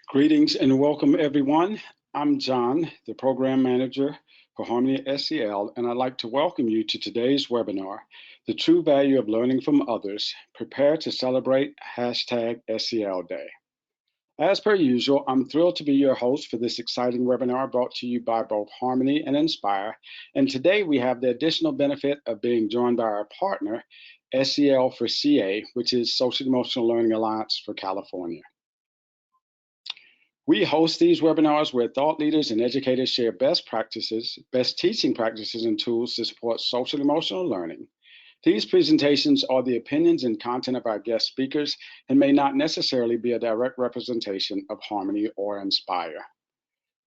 Greetings and welcome, everyone. I'm John, the Program Manager for Harmony SEL, and I'd like to welcome you to today's webinar, The True Value of Learning from Others, Prepare to Celebrate #SEL Day. As per usual, I'm thrilled to be your host for this exciting webinar brought to you by both Harmony and Inspire. And today we have the additional benefit of being joined by our partner, SEL for CA, which is Social Emotional Learning Alliance for California. We host these webinars where thought leaders and educators share best practices, best teaching practices, and tools to support social emotional learning. These presentations are the opinions and content of our guest speakers and may not necessarily be a direct representation of Harmony or Inspire.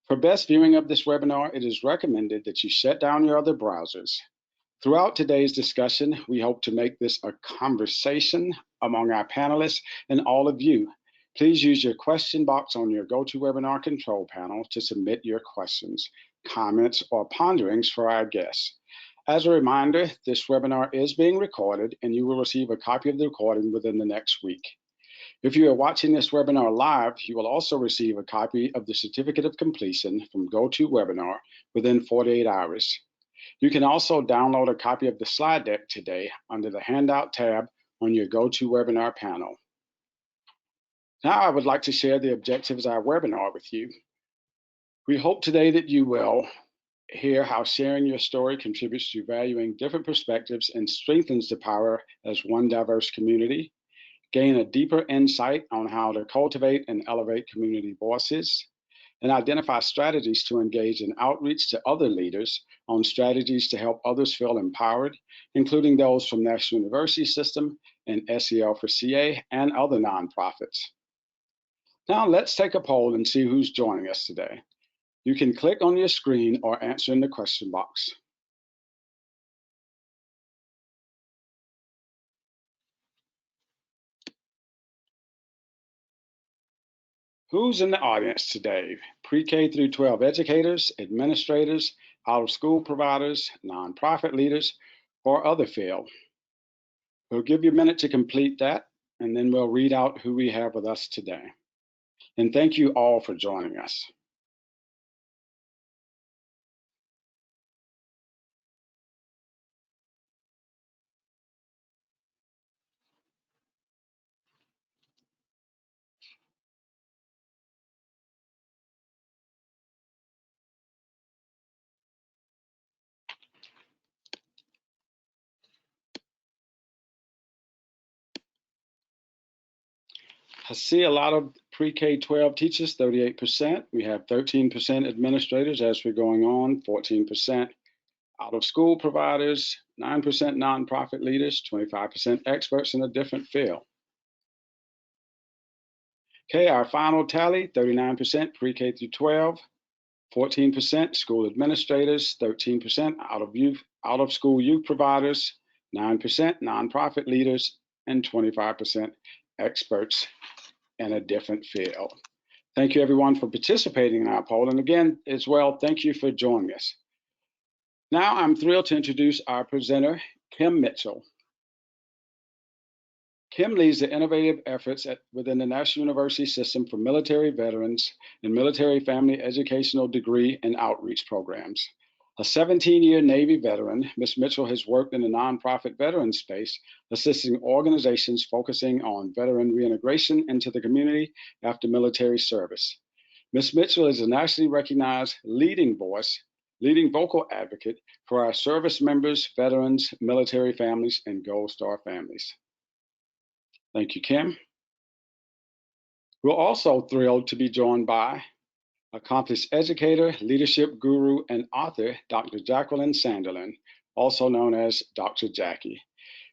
For best viewing of this webinar, it is recommended that you shut down your other browsers. Throughout today's discussion, we hope to make this a conversation among our panelists and all of you. Please use your question box on your GoToWebinar control panel to submit your questions, comments, or ponderings for our guests. As a reminder, this webinar is being recorded and you will receive a copy of the recording within the next week. If you are watching this webinar live, you will also receive a copy of the certificate of completion from GoToWebinar within 48 hours. You can also download a copy of the slide deck today under the Handout tab on your GoToWebinar panel. Now I would like to share the objectives of our webinar with you. We hope today that you will hear how sharing your story contributes to valuing different perspectives and strengthens the power as one diverse community, gain a deeper insight on how to cultivate and elevate community voices, and identify strategies to engage in outreach to other leaders on strategies to help others feel empowered, including those from National University System and SEL for CA and other nonprofits. Now let's take a poll and see who's joining us today. You can click on your screen or answer in the question box. Who's in the audience today? Pre-K through 12 educators, administrators, out-of-school providers, nonprofit leaders, or other field? We'll give you a minute to complete that, and then we'll read out who we have with us today. And thank you all for joining us. I see a lot of pre-K-12 teachers, 38%. We have 13% administrators as we're going on, 14% out-of-school providers, 9% nonprofit leaders, 25% experts in a different field. Okay, our final tally, 39% pre-K through 12, 14% school administrators, 13% out-of-school youth providers, 9% nonprofit leaders, and 25% experts in a different field. Thank you everyone for participating in our poll. And again, as well, thank you for joining us. Now I'm thrilled to introduce our presenter, Kim Mitchell. Kim leads the innovative efforts within the National University System for military veterans and military family educational degree and outreach programs. A 17-year Navy veteran, Ms. Mitchell has worked in the nonprofit veteran space, assisting organizations focusing on veteran reintegration into the community after military service. Ms. Mitchell is a nationally recognized leading vocal advocate for our service members, veterans, military families, and Gold Star families. Thank you, Kim. We're also thrilled to be joined by accomplished educator, leadership guru, and author, Dr. Jacqueline Sanderlin, also known as Dr. Jackie.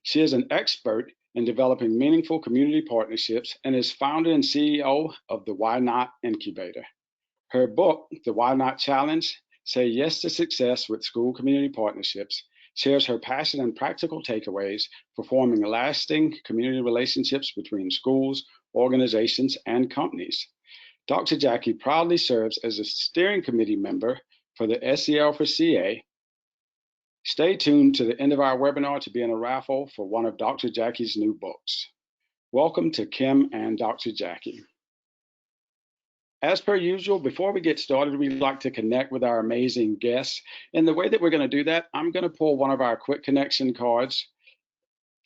She is an expert in developing meaningful community partnerships and is founder and CEO of the Why Not Incubator. Her book, The Why Not Challenge, Say Yes to Success with School Community Partnerships, shares her passion and practical takeaways for forming lasting community relationships between schools, organizations, and companies. Dr. Jackie proudly serves as a steering committee member for the SEL for CA. Stay tuned to the end of our webinar to be in a raffle for one of Dr. Jackie's new books. Welcome to Kim and Dr. Jackie. As per usual, before we get started, we'd like to connect with our amazing guests. And the way that we're going to do that, I'm going to pull one of our quick connection cards.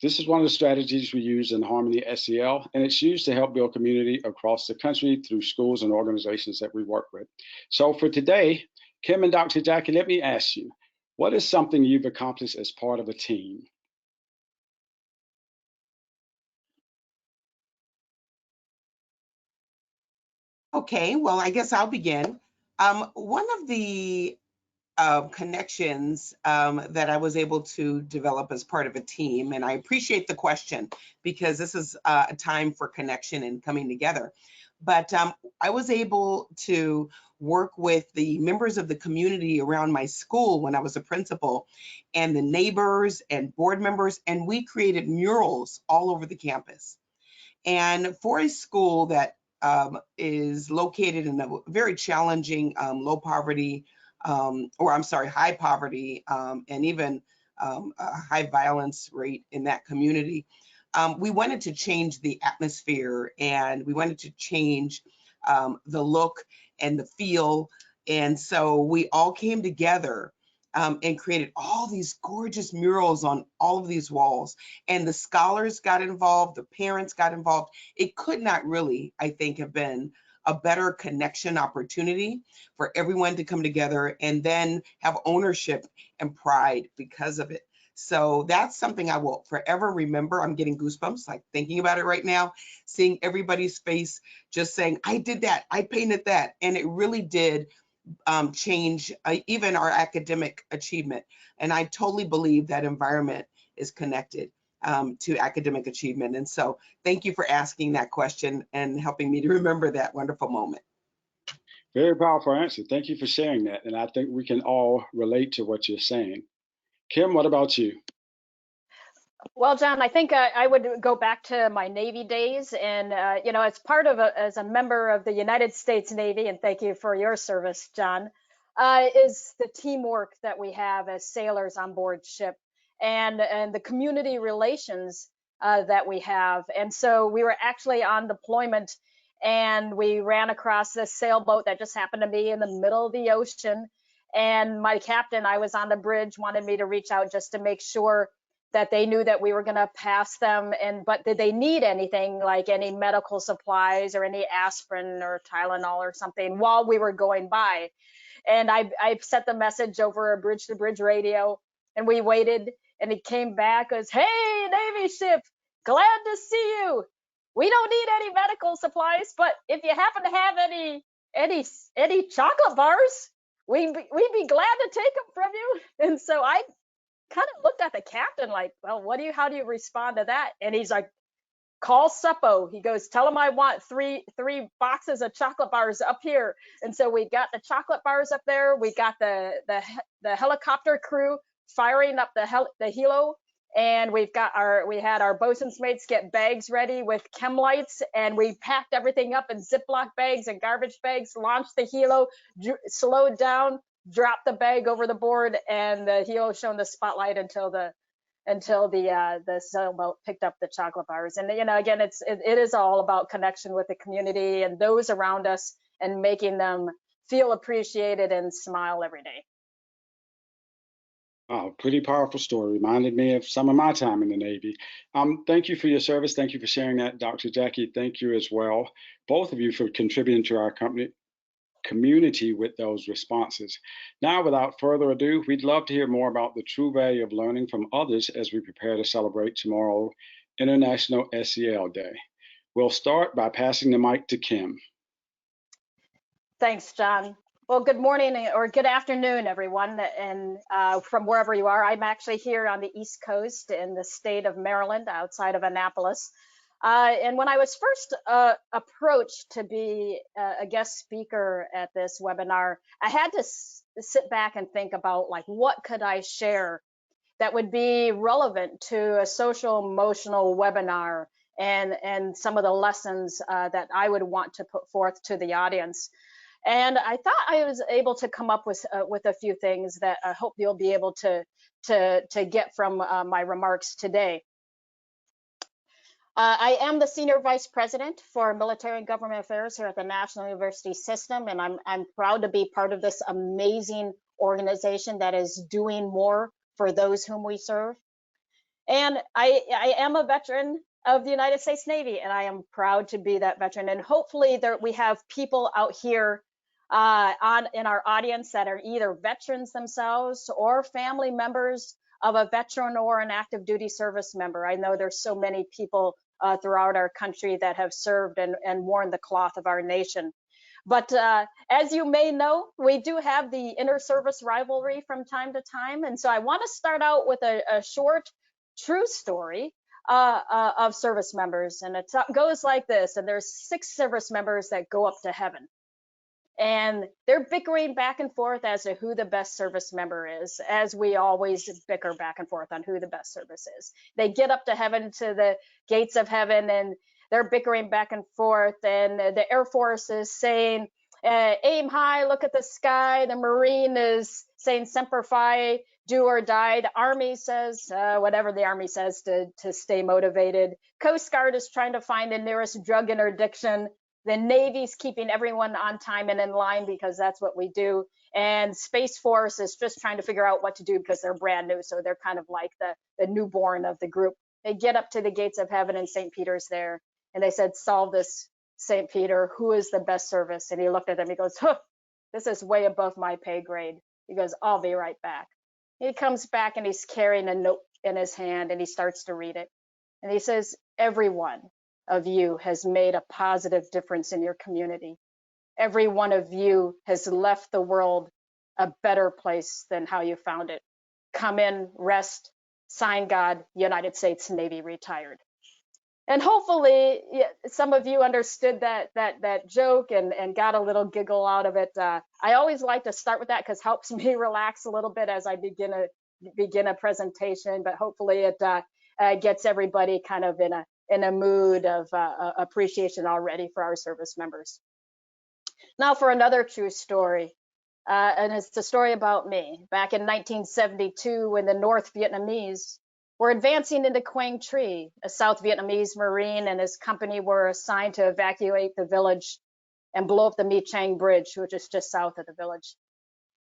This is one of the strategies we use in Harmony SEL, and it's used to help build community across the country through schools and organizations that we work with. So for today, Kim and Dr. Jackie, let me ask you, what is something you've accomplished as part of a team? Okay, well, I guess I'll begin. One of the connections that I was able to develop as part of a team, and I appreciate the question because this is a time for connection and coming together. But I was able to work with the members of the community around my school when I was a principal, and the neighbors and board members, and we created murals all over the campus. And for a school that is located in a very challenging low poverty, or I'm sorry, high poverty, and even a high violence rate in that community, we wanted to change the atmosphere, and we wanted to change the look and the feel. And so we all came together and created all these gorgeous murals on all of these walls. And the scholars got involved, the parents got involved. It could not really, I think, have been a better connection opportunity for everyone to come together and then have ownership and pride because of it. So that's something I will forever remember. I'm getting goosebumps, like thinking about it right now, seeing everybody's face just saying, I did that, I painted that. And it really did change even our academic achievement. And I totally believe that environment is connected to academic achievement. And so thank you for asking that question and helping me to remember that wonderful moment. Very powerful answer. Thank you for sharing that. And I think we can all relate to what you're saying. Kim, what about you? Well, John, I think I would go back to my Navy days, and as part of as a member of the United States Navy, and thank you for your service, John, is the teamwork that we have as sailors on board ship, and the community relations that we have. And so we were actually on deployment, and we ran across this sailboat that just happened to be in the middle of the ocean. And my captain, I was on the bridge, wanted me to reach out just to make sure that they knew that we were going to pass them, but did they need anything, like any medical supplies or any aspirin or Tylenol or something while we were going by. And I sent the message over a bridge to bridge radio, and we waited, and he came back as, hey, Navy ship, glad to see you. We don't need any medical supplies, but if you happen to have any chocolate bars, we'd be glad to take them from you. And so I kind of looked at the captain like, well, how do you respond to that? And he's like, call Suppo. He goes, tell him I want three boxes of chocolate bars up here. And so we got the chocolate bars up there. We got the helicopter crew firing up the helo, and we had our bosun's mates get bags ready with chem lights, and we packed everything up in Ziploc bags and garbage bags, launched the helo, slowed down, dropped the bag over the board, and the helo shone the spotlight until the sailboat picked up the chocolate bars. And again, it is all about connection with the community and those around us, and making them feel appreciated and smile every day. Oh, pretty powerful story. Reminded me of some of my time in the Navy. Thank you for your service. Thank you for sharing that, Dr. Jackie. Thank you as well, both of you, for contributing to our community with those responses. Now, without further ado, we'd love to hear more about the true value of learning from others as we prepare to celebrate tomorrow, International SEL Day. We'll start by passing the mic to Kim. Thanks, John. Well, good morning or good afternoon, everyone, and from wherever you are. I'm actually here on the East Coast in the state of Maryland, outside of Annapolis. And when I was first approached to be a guest speaker at this webinar, I had to sit back and think about, like, what could I share that would be relevant to a social emotional webinar, and some of the lessons that I would want to put forth to the audience. And I thought I was able to come up with a few things that I hope you'll be able to get from my remarks today. I am the Senior Vice President for Military and Government Affairs here at the National University System, and I'm proud to be part of this amazing organization that is doing more for those whom we serve. And I am a veteran of the United States Navy, and I am proud to be that veteran. And hopefully there, we have people out here in our audience that are either veterans themselves or family members of a veteran or an active duty service member. I know there's so many people throughout our country that have served and worn the cloth of our nation. But as you may know, we do have the inter-service rivalry from time to time. And so I want to start out with a short, true story of service members. And it goes like this. And there's 6 service members that go up to heaven. And they're bickering back and forth as to who the best service member is, as we always bicker back and forth on who the best service is. They get up to heaven, to the gates of heaven, and they're bickering back and forth. And the Air Force is saying, aim high, look at the sky. The Marine is saying, semper fi, do or die. The Army says, whatever the Army says to stay motivated. Coast Guard is trying to find the nearest drug interdiction. The Navy's keeping everyone on time and in line because that's what we do. And Space Force is just trying to figure out what to do because they're brand new. So they're kind of like the newborn of the group. They get up to the gates of heaven and St. Peter's there. And they said, solve this, St. Peter. Who is the best service? And he looked at them. He goes, huh, this is way above my pay grade. He goes, I'll be right back. He comes back and he's carrying a note in his hand and he starts to read it. And he says, everyone of you has made a positive difference in your community. Every one of you has left the world a better place than how you found it. Come in, rest, sign God, United States Navy, retired. And hopefully some of you understood that joke and got a little giggle out of it. I always like to start with that because it helps me relax a little bit as I begin a presentation, but hopefully it gets everybody kind of in a mood of appreciation already for our service members. Now for another true story, and it's the story about me. Back in 1972, when the North Vietnamese were advancing into Quang Tri, a South Vietnamese Marine and his company were assigned to evacuate the village and blow up the My Chang Bridge, which is just south of the village.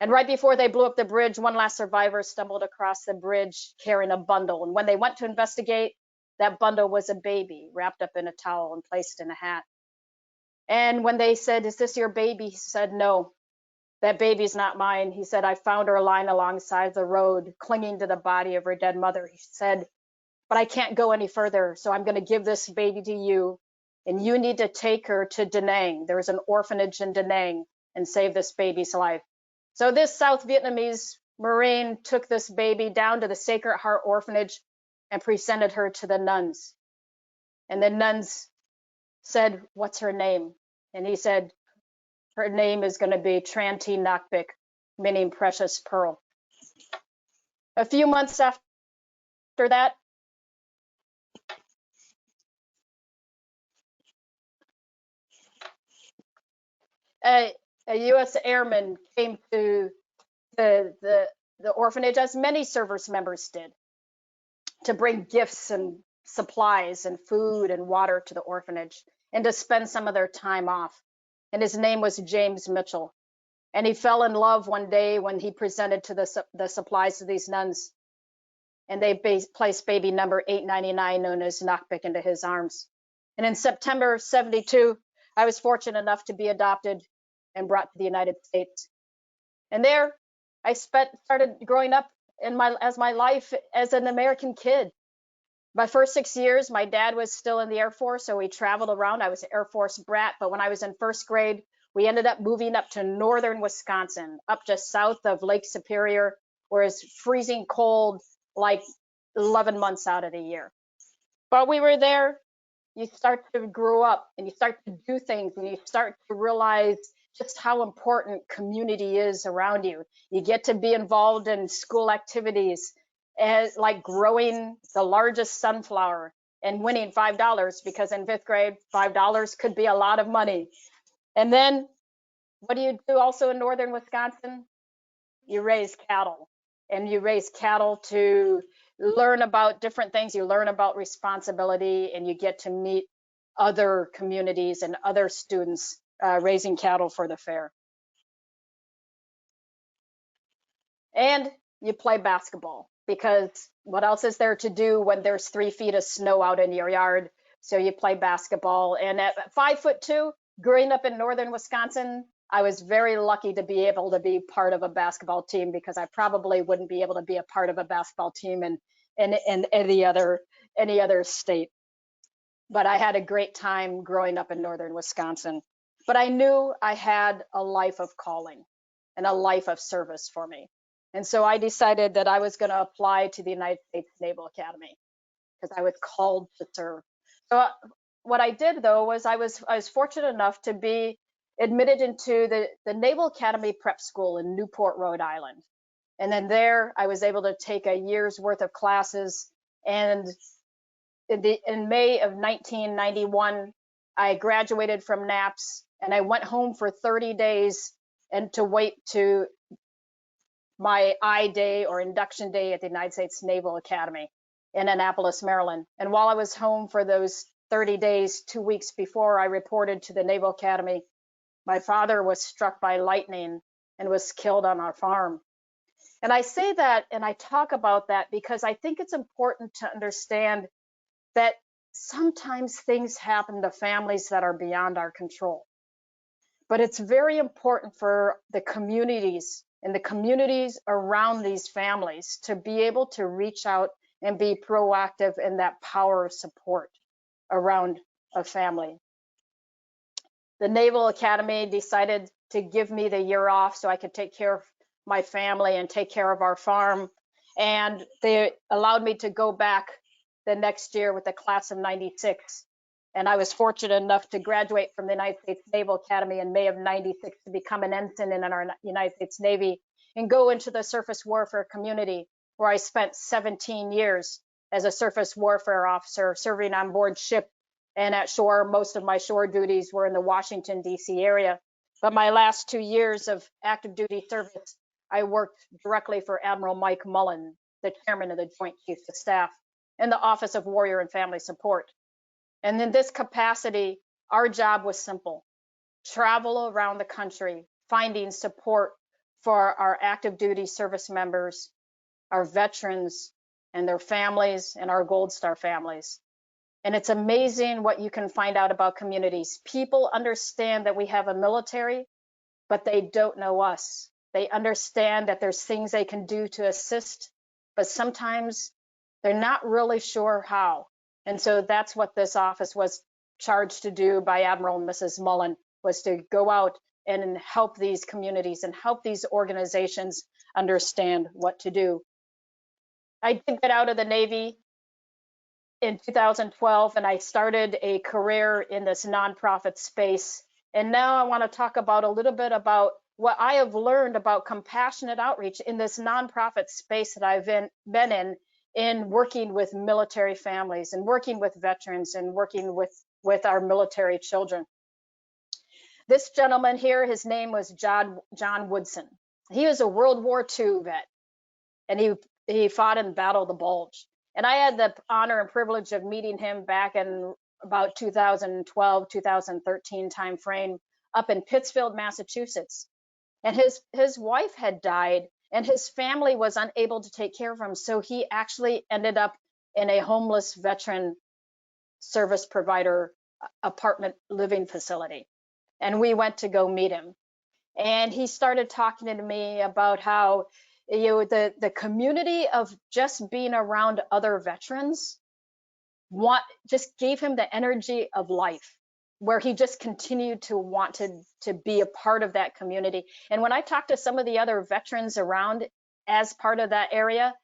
And right before they blew up the bridge, one last survivor stumbled across the bridge carrying a bundle. And when they went to investigate, that bundle was a baby wrapped up in a towel and placed in a hat. And when they said, is this your baby? He said, no, that baby's not mine. He said, I found her lying alongside the road, clinging to the body of her dead mother. He said, but I can't go any further. So I'm going to give this baby to you. And you need to take her to Da Nang. There's an orphanage in Da Nang and save this baby's life. So this South Vietnamese Marine took this baby down to the Sacred Heart Orphanage and presented her to the nuns. And the nuns said, what's her name? And he said, her name is going to be Tran T Nakbik, meaning precious pearl. A few months after that, a U.S. airman came to the orphanage, as many service members did, to bring gifts and supplies and food and water to the orphanage and to spend some of their time off. And his name was James Mitchell. And he fell in love one day when he presented to the supplies to these nuns. And they placed baby number 899, known as Nakbik, into his arms. And in September of 72, I was fortunate enough to be adopted and brought to the United States. And there I started growing up as my life as an American kid. My first 6 years, my dad was still in the Air Force, so we traveled around. I was an Air Force brat, but when I was in first grade, we ended up moving up to northern Wisconsin, up just south of Lake Superior, where it's freezing cold like 11 months out of the year. But we were there. You start to grow up and you start to do things and you start to realize just how important community is around you. You get to be involved in school activities, like growing the largest sunflower and winning $5, because in 5th grade, $5 could be a lot of money. And then what do you do also in northern Wisconsin? You raise cattle, and you raise cattle to learn about different things. You learn about responsibility, and you get to meet other communities and other students raising cattle for the fair. And you play basketball, because what else is there to do when there's 3 feet of snow out in your yard? So you play basketball. And at 5'2", growing up in northern Wisconsin, I was very lucky to be able to be part of a basketball team, because I probably wouldn't be able to be a part of a basketball team in any other state. But I had a great time growing up in northern Wisconsin. But I knew I had a life of calling and a life of service for me. And so I decided that I was going to apply to the United States Naval Academy, because I was called to serve. So what I did, though, was I was fortunate enough to be admitted into the Naval Academy Prep School in Newport, Rhode Island. And then there I was able to take a year's worth of classes. And in May of 1991, I graduated from NAPS, and I went home for 30 days and to wait to my I-Day or induction day at the United States Naval Academy in Annapolis, Maryland. And while I was home for those 30 days, 2 weeks before I reported to the Naval Academy, my father was struck by lightning and was killed on our farm. And I say that and I talk about that because I think it's important to understand that sometimes things happen to families that are beyond our control. But it's very important for the communities and the communities around these families to be able to reach out and be proactive in that power of support around a family. The Naval Academy decided to give me the year off so I could take care of my family and take care of our farm. And they allowed me to go back the next year with the class of 96. And I was fortunate enough to graduate from the United States Naval Academy in May of 96 to become an ensign in our United States Navy and go into the surface warfare community, where I spent 17 years as a surface warfare officer serving on board ship and at shore. Most of my shore duties were in the Washington, D.C. area. But my last 2 years of active duty service, I worked directly for Admiral Mike Mullen, the chairman of the Joint Chiefs of Staff, in the Office of Warrior and Family Support. And in this capacity, our job was simple: travel around the country, finding support for our active duty service members, our veterans and their families, and our Gold Star families. And it's amazing what you can find out about communities. People understand that we have a military, but they don't know us. They understand that there's things they can do to assist, but sometimes they're not really sure how. And so that's what this office was charged to do by Admiral and Mrs. Mullen, was to go out and help these communities and help these organizations understand what to do. I did get out of the Navy in 2012, and I started a career in this nonprofit space. And now I want to talk about a little bit about what I have learned about compassionate outreach in this nonprofit space that I've been in working with military families and working with veterans and working with our military children. This gentleman here, his name was John Woodson. He was a World War II vet, and he fought in the Battle of the Bulge. And I had the honor and privilege of meeting him back in about 2012, 2013 timeframe up in Pittsfield, Massachusetts. And his wife had died, and his family was unable to take care of him. So he actually ended up in a homeless veteran service provider apartment living facility. And we went to go meet him. And he started talking to me about how, you know, the community of just being around other veterans just gave him the energy of life, where he just continued to want to be a part of that community. And when I talked to some of the other veterans around as part of that area,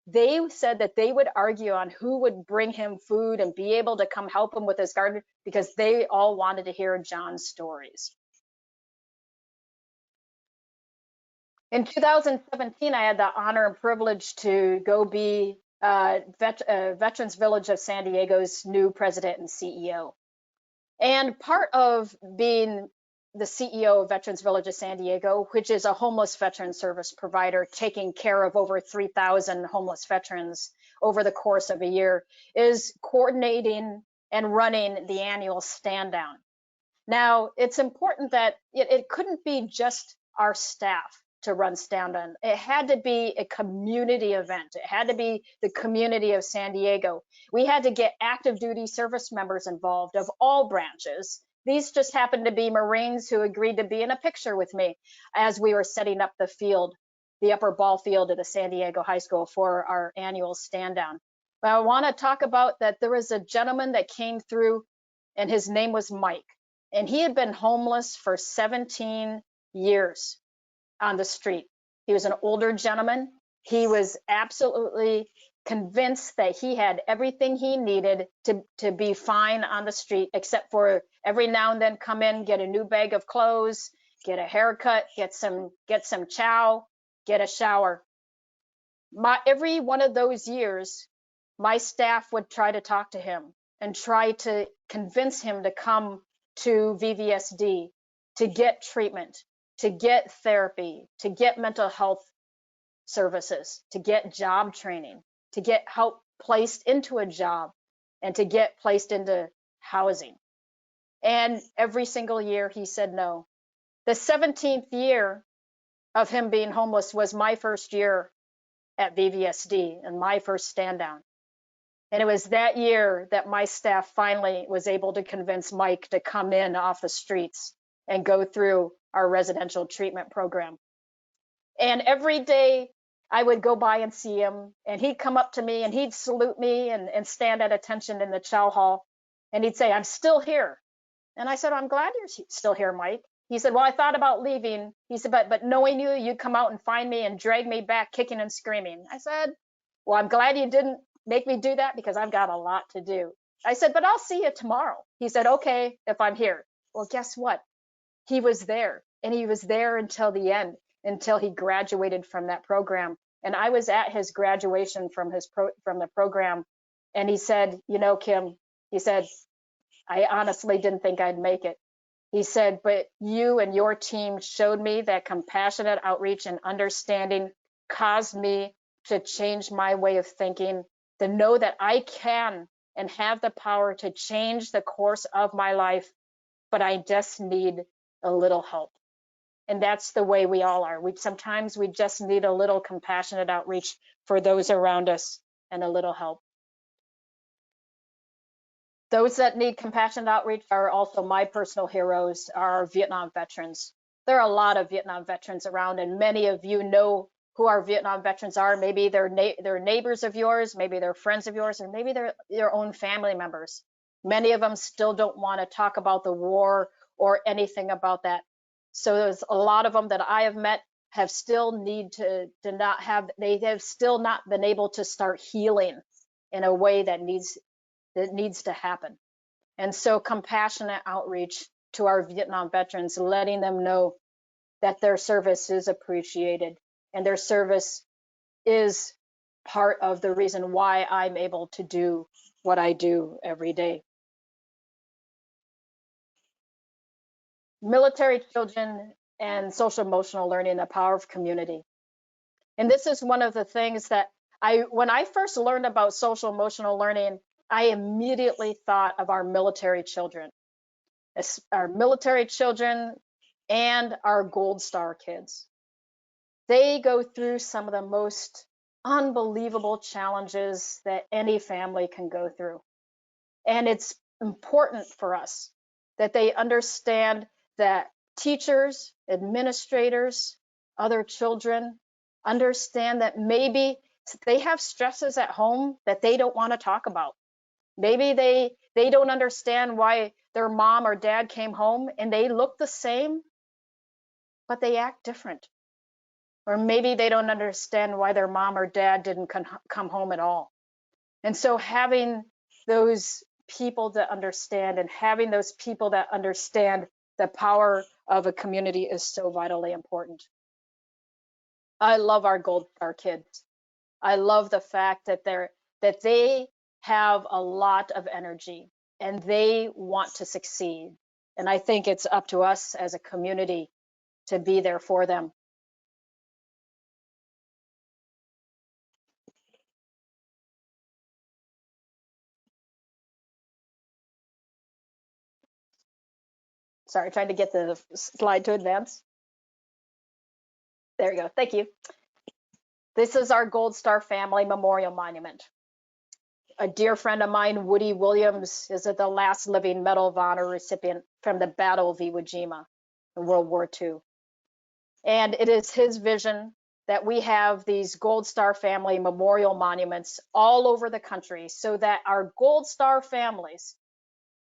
they said that they would argue on who would bring him food and be able to come help him with his garden, because they all wanted to hear John's stories. In 2017, I had the honor and privilege to go be Veterans Village of San Diego's new president and CEO. And part of being the CEO of Veterans Village of San Diego, which is a homeless veteran service provider taking care of over 3,000 homeless veterans, over the course of a year is coordinating and running the annual stand down. Now, it's important that it couldn't be just our staff to run stand down. It had to be a community event. It had to be the community of San Diego. We had to get active duty service members involved of all branches. These just happened to be Marines who agreed to be in a picture with me as we were setting up the field, the upper ball field at the San Diego High School for our annual stand down. But I want to talk about that there was a gentleman that came through, and his name was Mike. And he had been homeless for 17 years on the street. He was an older gentleman. He was absolutely convinced that he had everything he needed to be fine on the street, except for every now and then come in, get a new bag of clothes, get a haircut, get some chow, get a shower. Every one of those years, my staff would try to talk to him and try to convince him to come to VVSD, to get treatment, to get therapy, to get mental health services, to get job training, to get help placed into a job, and to get placed into housing. And every single year he said no. The 17th year of him being homeless was my first year at VVSD and my first stand down. And it was that year that my staff finally was able to convince Mike to come in off the streets and go through our residential treatment program. And every day I would go by and see him, and he'd come up to me and he'd salute me and stand at attention in the chow hall. And he'd say, "I'm still here." And I said, "I'm glad you're still here, Mike." He said, "Well, I thought about leaving." He said, but knowing you, you'd come out and find me and drag me back kicking and screaming. I said, "Well, I'm glad you didn't make me do that because I've got a lot to do." I said, "But I'll see you tomorrow." He said, "Okay, if I'm here." Well, guess what? He was there, and he was there until the end, until he graduated from that program. And I was at his graduation from the program, and he said, "You know, Kim," he said, "I honestly didn't think I'd make it." He said, "But you and your team showed me that compassionate outreach and understanding caused me to change my way of thinking, to know that I can and have the power to change the course of my life, but I just need a little help." And that's the way we all are. Sometimes we just need a little compassionate outreach for those around us and a little help. Those that need compassionate outreach are also my personal heroes, are Vietnam veterans. There are a lot of Vietnam veterans around, and many of you know who our Vietnam veterans are. Maybe they're neighbors of yours, maybe they're friends of yours, or maybe they're your own family members. Many of them still don't want to talk about the war or anything about that. So there's a lot of them that I have met have still they have still not been able to start healing in a way that needs to happen. And so compassionate outreach to our Vietnam veterans, letting them know that their service is appreciated and their service is part of the reason why I'm able to do what I do every day. Military children and social emotional learning, the power of community. And this is one of the things that when I first learned about social emotional learning, I immediately thought of our military children, and our Gold Star kids. They go through some of the most unbelievable challenges that any family can go through. And it's important for us that they understand that teachers, administrators, other children understand that maybe they have stresses at home that they don't want to talk about. Maybe they don't understand why their mom or dad came home and they look the same, but they act different. Or maybe they don't understand why their mom or dad didn't come home at all. And so having those people that understand and having those people that understand the power of a community is so vitally important. I love our Gold Star kids. I love the fact that they have a lot of energy and they want to succeed. And I think it's up to us as a community to be there for them. Sorry, trying to get the slide to advance. There we go. Thank you. This is our Gold Star Family Memorial Monument. A dear friend of mine, Woody Williams, is the last living Medal of Honor recipient from the Battle of Iwo Jima in World War II. And it is his vision that we have these Gold Star Family Memorial Monuments all over the country so that our Gold Star families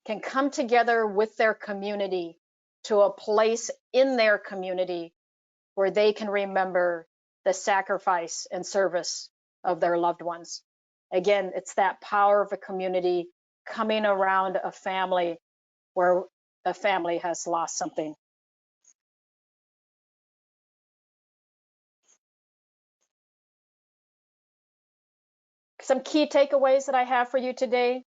can come together with their community to a place in their community where they can remember the sacrifice and service of their loved ones. Again, it's that power of a community coming around a family where a family has lost something. Some key takeaways that I have for you today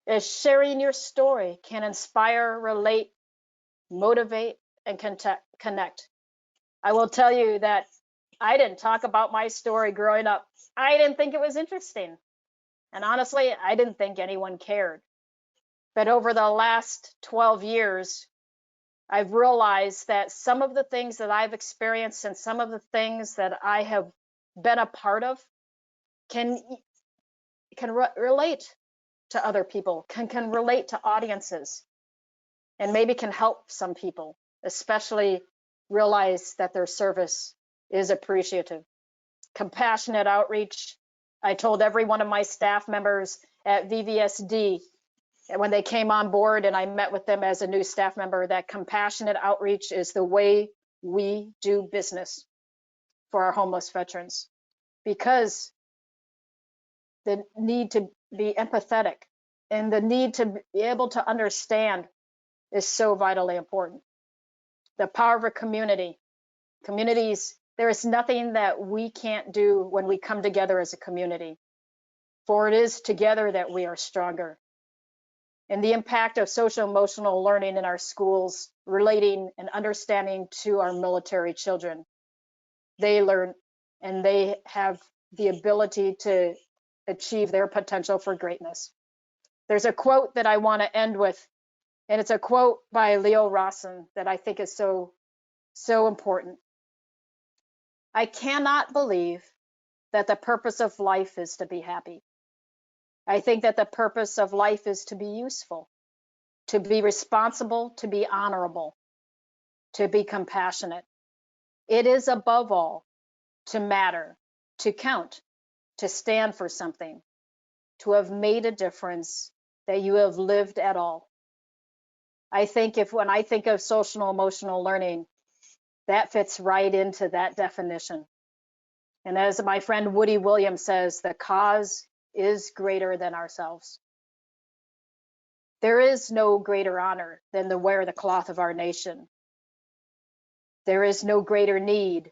is sharing your story can inspire, relate, motivate, and connect. I will tell you that I didn't talk about my story growing up. I didn't think it was interesting. And honestly, I didn't think anyone cared. But over the last 12 years, I've realized that some of the things that I've experienced and some of the things that I have been a part of can relate to other people, can relate to audiences, and maybe can help some people, especially realize that their service is appreciative. Compassionate outreach. I told every one of my staff members at VVSD when they came on board and I met with them as a new staff member that compassionate outreach is the way we do business for our homeless veterans, because the need to be empathetic and the need to be able to understand is so vitally important. The power of a community. Communities, there is nothing that we can't do when we come together as a community, for it is together that we are stronger. And the impact of social emotional learning in our schools, relating and understanding to our military children. They learn and they have the ability to achieve their potential for greatness. There's a quote that I want to end with, and it's a quote by Leo Rawson that I think is so important. I cannot believe that the purpose of life is to be happy. I think that the purpose of life is to be useful, to be responsible, to be honorable, to be compassionate. It is above all to matter, to count, to stand for something, to have made a difference, that you have lived at all. I think when I think of social emotional learning, that fits right into that definition. And as my friend Woody Williams says, the cause is greater than ourselves. There is no greater honor than to wear the cloth of our nation. There is no greater need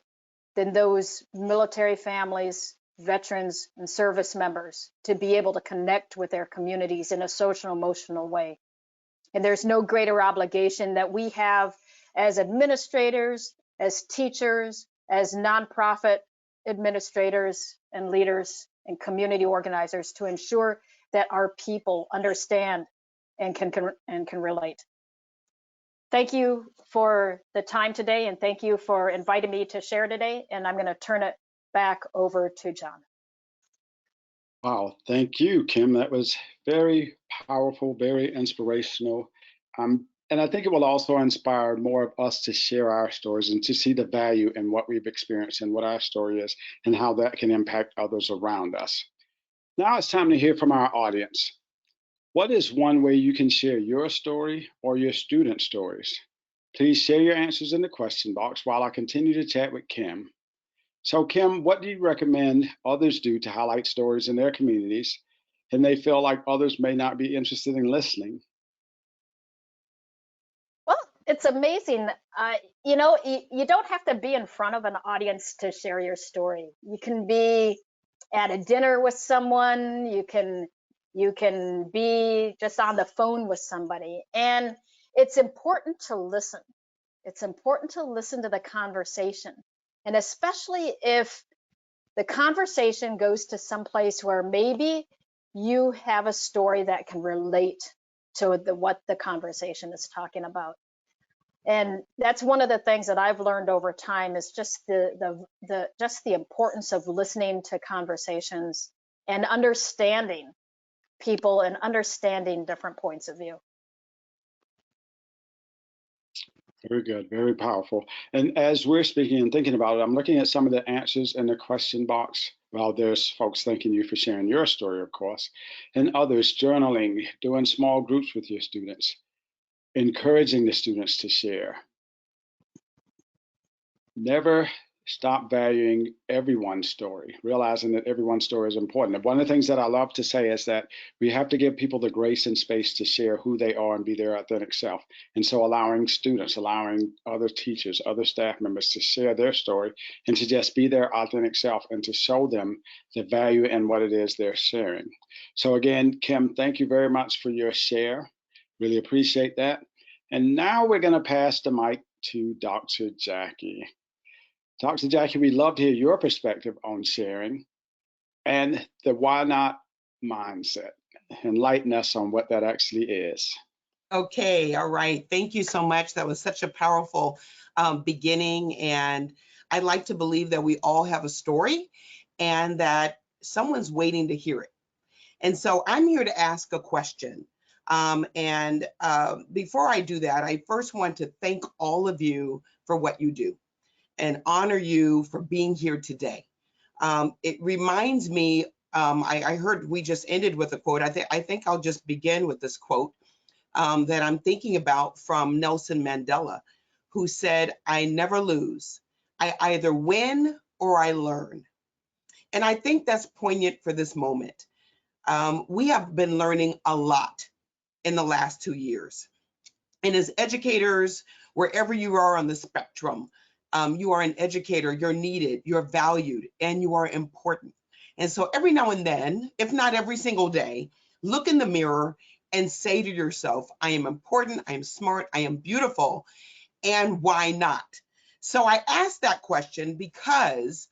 than those military families, veterans, and service members to be able to connect with their communities in a social emotional way. And there's no greater obligation that we have as administrators, as teachers, as nonprofit administrators and leaders and community organizers to ensure that our people understand and can relate. Thank you for the time today, and thank you for inviting me to share today. And I'm going to turn it back over to John. Wow, thank you, Kim. That was very powerful, very inspirational. And I think it will also inspire more of us to share our stories and to see the value in what we've experienced and what our story is and how that can impact others around us. Now it's time to hear from our audience. What is one way you can share your story or your student stories? Please share your answers in the question box while I continue to chat with Kim. So, Kim, what do you recommend others do to highlight stories in their communities and they feel like others may not be interested in listening? Well, it's amazing. You don't have to be in front of an audience to share your story. You can be at a dinner with someone. You can be just on the phone with somebody. And it's important to listen. It's important to listen to the conversation. And especially if the conversation goes to some place where maybe you have a story that can relate to what the conversation is talking about. And that's one of the things that I've learned over time is just the importance of listening to conversations and understanding people and understanding different points of view. Very good, very powerful. And as we're speaking and thinking about it, I'm looking at some of the answers in the question box. Well, there's folks thanking you for sharing your story, of course, and others journaling, doing small groups with your students, encouraging the students to share. Never stop valuing everyone's story, realizing that everyone's story is important. And one of the things that I love to say is that we have to give people the grace and space to share who they are and be their authentic self. And so allowing students, allowing other teachers, other staff members to share their story and to just be their authentic self and to show them the value in what it is they're sharing. So again, Kim, thank you very much for your share. Really appreciate that. And now we're going to pass the mic to Dr. Jackie. Dr. Jackie, we'd love to hear your perspective on sharing and the why not mindset. Enlighten us on what that actually is. Okay, all right. Thank you so much. That was such a powerful beginning. And I like to believe that we all have a story and that someone's waiting to hear it. And so I'm here to ask a question. Before I do that, I first want to thank all of you for what you do and honor you for being here today. It reminds me, I heard we just ended with a quote. I think I'll just begin with this quote that I'm thinking about from Nelson Mandela, who said, "I never lose. I either win or I learn." And I think that's poignant for this moment. We have been learning a lot in the last 2 years. And as educators, wherever you are on the spectrum, you are an educator, you're needed, you're valued, and you are important. And so every now and then, if not every single day, look in the mirror and say to yourself, I am important, I am smart, I am beautiful, and why not? So I asked that question because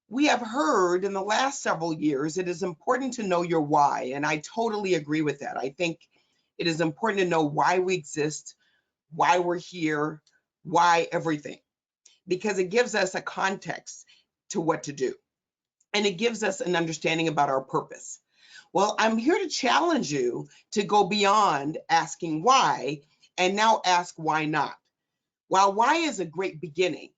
we have heard in the last several years, it is important to know your why. And I totally agree with that. I think it is important to know why we exist, why we're here, why everything, because it gives us a context to what to do. And it gives us an understanding about our purpose. Well, I'm here to challenge you to go beyond asking why and now ask why not. While why is a great beginning,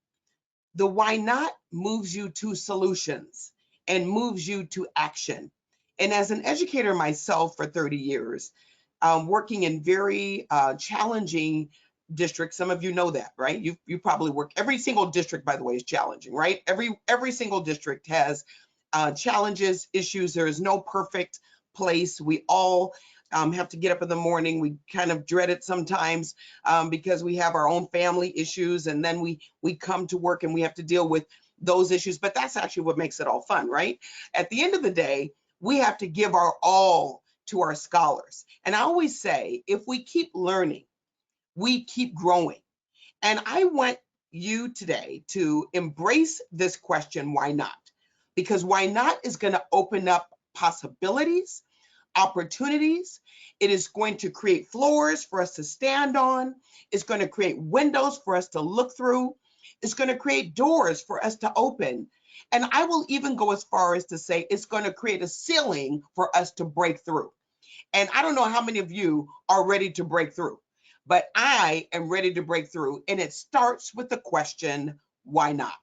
the why not moves you to solutions and moves you to action. And as an educator myself for 30 years, working in very challenging districts, some of you know that, right? You probably work, every single district, by the way, is challenging, right? Every single district has challenges, issues. There is no perfect place. We all have to get up in the morning. We kind of dread it sometimes because we have our own family issues, and then we come to work and we have to deal with those issues. But that's actually what makes it all fun, right? At the end of the day, we have to give our all to our scholars. And I always say, if we keep learning, we keep growing. And I want you today to embrace this question, why not? Because why not is going to open up possibilities, opportunities. It is going to create floors for us to stand on. It's going to create windows for us to look through. It's going to create doors for us to open. And I will even go as far as to say it's going to create a ceiling for us to break through. And I don't know how many of you are ready to break through, but I am ready to break through. And it starts with the question, why not?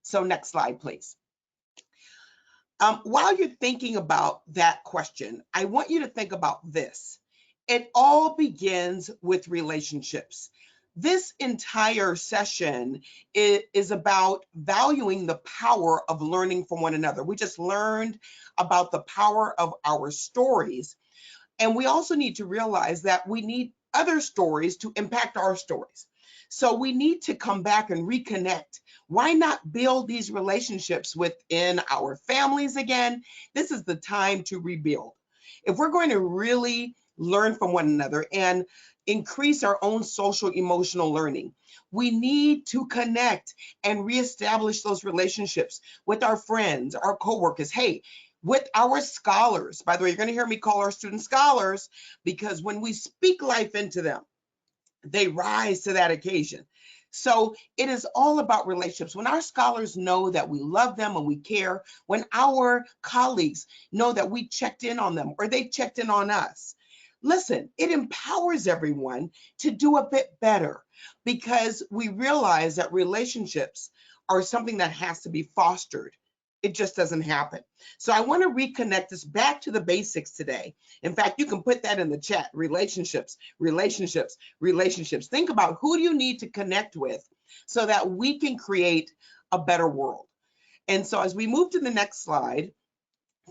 So next slide, please. While you're thinking about that question, I want you to think about this. It all begins with relationships. This entire session is about valuing the power of learning from one another. We just learned about the power of our stories. And we also need to realize that we need other stories to impact our stories. So we need to come back and reconnect. Why not build these relationships within our families again? This is the time to rebuild. If we're going to really learn from one another and increase our own social emotional learning, we need to connect and reestablish those relationships with our friends, our coworkers. Hey, with our scholars. By the way, you're going to hear me call our students scholars because when we speak life into them, they rise to that occasion. So it is all about relationships. When our scholars know that we love them and we care, when our colleagues know that we checked in on them or they checked in on us, listen, it empowers everyone to do a bit better because we realize that relationships are something that has to be fostered. It just doesn't happen. So I want to reconnect us back to the basics today. In fact, you can put that in the chat: relationships, relationships, relationships. Think about who do you need to connect with so that we can create a better world. And so as we move to the next slide,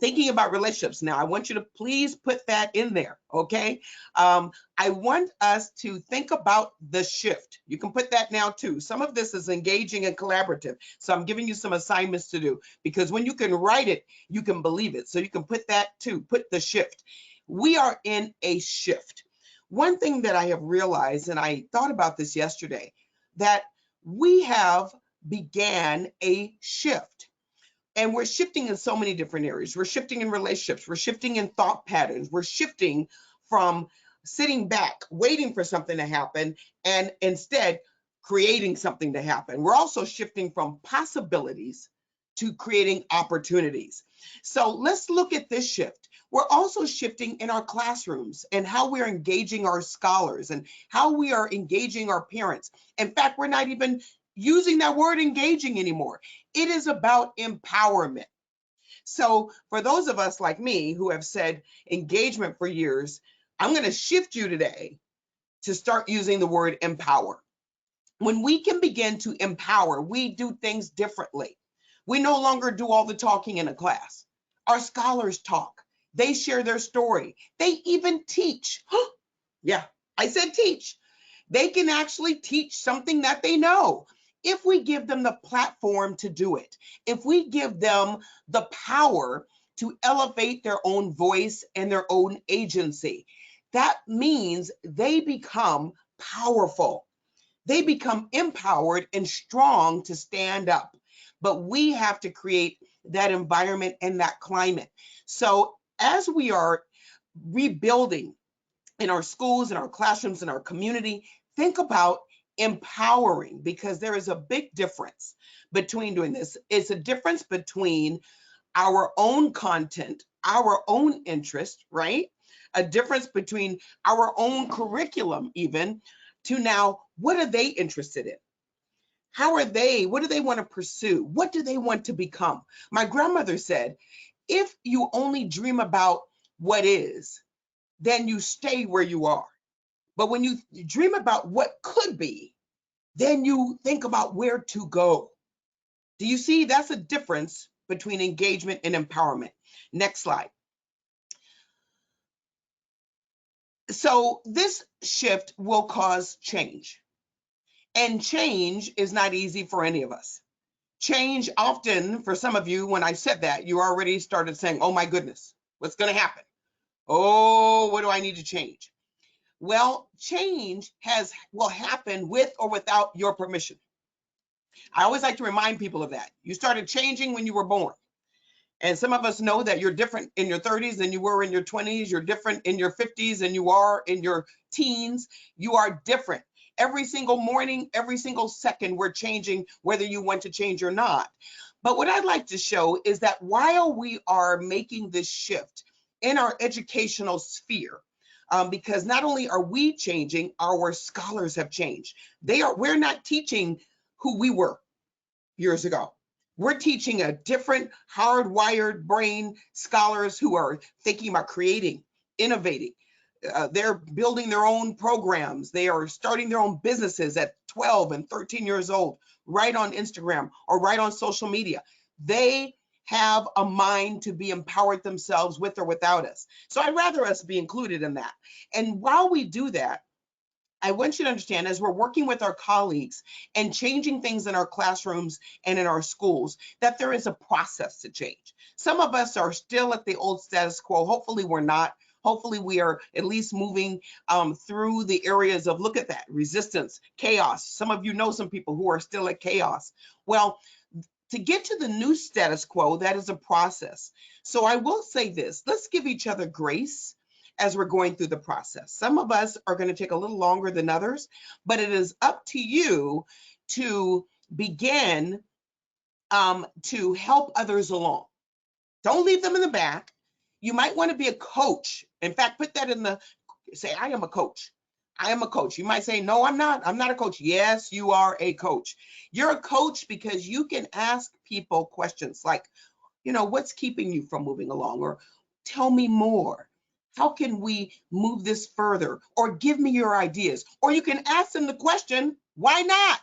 thinking about relationships. Now, I want you to please put that in there, okay? I want us to think about the shift. You can put that now too. Some of this is engaging and collaborative. So I'm giving you some assignments to do because when you can write it, you can believe it. So you can put that too, put the shift. We are in a shift. One thing that I have realized, and I thought about this yesterday, that we have began a shift. And we're shifting in so many different areas. We're shifting in relationships. We're shifting in thought patterns. We're shifting from sitting back, waiting for something to happen, and instead creating something to happen. We're also shifting from possibilities to creating opportunities. So let's look at this shift. We're also shifting in our classrooms and how we're engaging our scholars and how we are engaging our parents. In fact, we're not even using that word engaging anymore. It is about empowerment. So for those of us like me who have said engagement for years, I'm going to shift you today to start using the word empower. When we can begin to empower, we do things differently. We no longer do all the talking in a class. Our scholars talk. They share their story. They even teach. Yeah, I said teach. They can actually teach something that they know if we give them the platform to do it, if we give them the power to elevate their own voice and their own agency. That means they become powerful. They become empowered and strong to stand up. But we have to create that environment and that climate. So as we are rebuilding in our schools, in our classrooms, in our community, think about empowering, because there is a big difference between doing this. It's a difference between our own content, our own interest, right? A difference between our own curriculum, even, to now, what are they interested in? How are they? What do they want to pursue? What do they want to become? My grandmother said, if you only dream about what is, then you stay where you are. But when you dream about what could be, then you think about where to go. Do you see? That's a difference between engagement and empowerment. Next slide. So this shift will cause change. And change is not easy for any of us. Change often, for some of you, when I said that, you already started saying, oh my goodness, what's going to happen? Oh, what do I need to change? Well, change will happen with or without your permission. I always like to remind people of that. You started changing when you were born. And some of us know that you're different in your 30s than you were in your 20s. You're different in your 50s than you are in your teens. You are different. Every single morning, every single second, we're changing whether you want to change or not. But what I'd like to show is that while we are making this shift in our educational sphere, because not only are we changing, our scholars have changed. We're not teaching who we were years ago. We're teaching a different hardwired brain scholars who are thinking about creating, innovating. They're building their own programs. They are starting their own businesses at 12 and 13 years old, right on Instagram or right on social media. They have a mind to be empowered themselves with or without us. So I'd rather us be included in that. And while we do that, I want you to understand, as we're working with our colleagues and changing things in our classrooms and in our schools, that there is a process to change. Some of us are still at the old status quo. Hopefully we're not. Hopefully we are at least moving through the areas of, look at that, resistance, chaos. Some of you know some people who are still at chaos. Well, to get to the new status quo, that is a process. So I will say this, let's give each other grace as we're going through the process. Some of us are going to take a little longer than others, but it is up to you to begin to help others along. Don't leave them in the back. You might want to be a coach. In fact, put that in the, say, I am a coach. I am a coach. You might say, no, I'm not. I'm not a coach. Yes, you are a coach. You're a coach because you can ask people questions like, what's keeping you from moving along? Or tell me more. How can we move this further? Or give me your ideas. Or you can ask them the question, why not?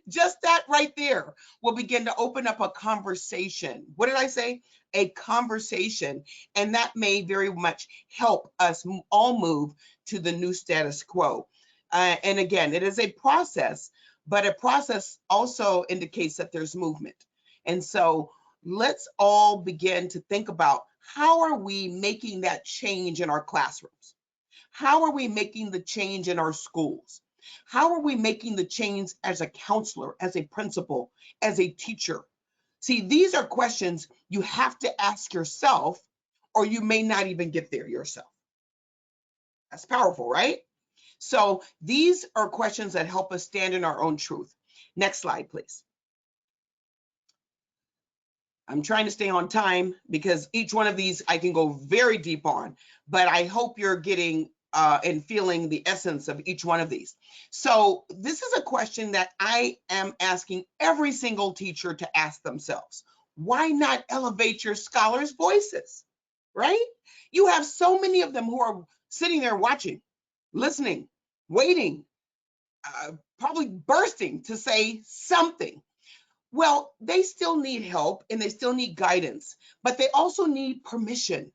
Just that right there will begin to open up a conversation. What did I say? A conversation. And that may very much help us all move to the new status quo. And again, it is a process, but a process also indicates that there's movement. And so let's all begin to think about, how are we making that change in our classrooms? How are we making the change in our schools? How are we making the change as a counselor, as a principal, as a teacher? See, these are questions you have to ask yourself, or you may not even get there yourself. That's powerful, right? So these are questions that help us stand in our own truth. Next slide, please. I'm trying to stay on time because each one of these I can go very deep on, but I hope you're getting and feeling the essence of each one of these. So this is a question that I am asking every single teacher to ask themselves. Why not elevate your scholars' voices, right? You have so many of them who are sitting there watching, listening, waiting, probably bursting to say something. Well, they still need help and they still need guidance, but they also need permission.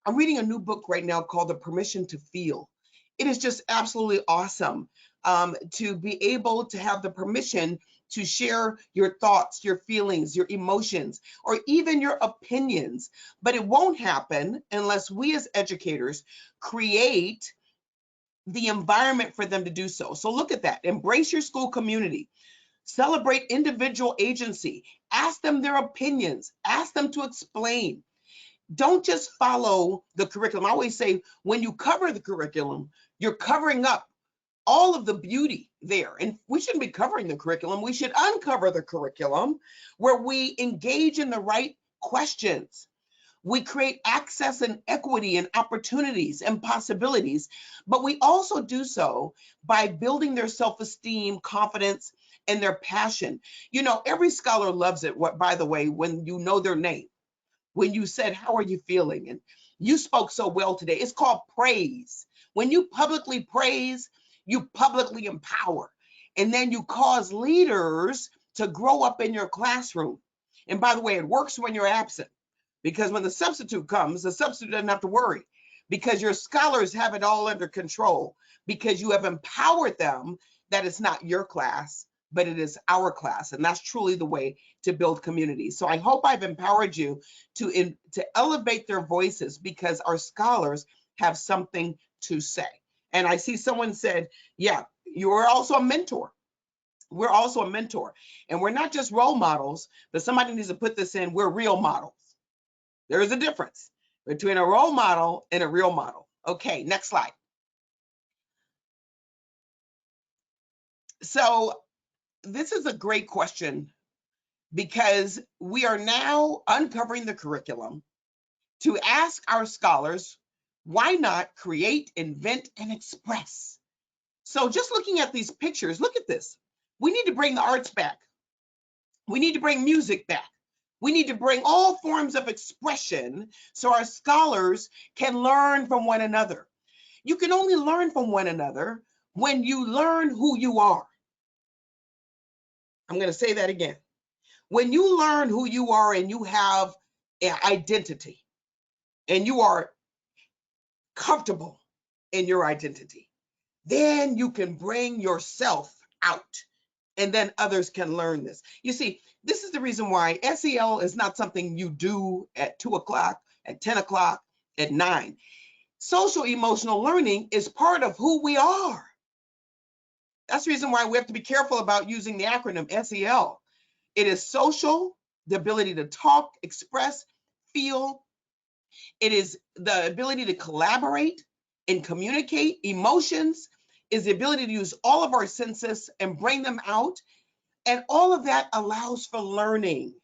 I'm reading a new book right now called The Permission to Feel. It is just absolutely awesome to be able to have the permission to share your thoughts, your feelings, your emotions, or even your opinions. But it won't happen unless we as educators create the environment for them to do so. So look at that. Embrace your school community. Celebrate individual agency. Ask them their opinions. Ask them to explain. Don't just follow the curriculum. I always say, when you cover the curriculum, you're covering up all of the beauty there. And we shouldn't be covering the curriculum. We should uncover the curriculum where we engage in the right questions. We create access and equity and opportunities and possibilities, but we also do so by building their self-esteem, confidence, and their passion. Every scholar loves it, by the way, when you know their name, when you said, how are you feeling? And you spoke so well today. It's called praise. When you publicly praise, you publicly empower. And then you cause leaders to grow up in your classroom. And by the way, it works when you're absent. Because when the substitute comes, the substitute doesn't have to worry, because your scholars have it all under control, because you have empowered them that it's not your class, but it is our class. And that's truly the way to build community. So I hope I've empowered you to elevate their voices, because our scholars have something to say. And I see someone said, yeah, you're also a mentor. We're also a mentor. And we're not just role models, but somebody needs to put this in, we're real models. There is a difference between a role model and a real model. Okay, next slide. So this is a great question, because we are now uncovering the curriculum to ask our scholars, why not create, invent, and express? So just looking at these pictures, look at this. We need to bring the arts back. We need to bring music back. We need to bring all forms of expression so our scholars can learn from one another. You can only learn from one another when you learn who you are. I'm going to say that again. When you learn who you are and you have an identity and you are comfortable in your identity, then you can bring yourself out, and then others can learn this. You see, this is the reason why SEL is not something you do at 2 o'clock, at 10 o'clock, at 9. Social emotional learning is part of who we are. That's the reason why we have to be careful about using the acronym SEL. It is social, the ability to talk, express, feel, It is the ability to collaborate and communicate. Emotions is the ability to use all of our senses and bring them out. And all of that allows for learning.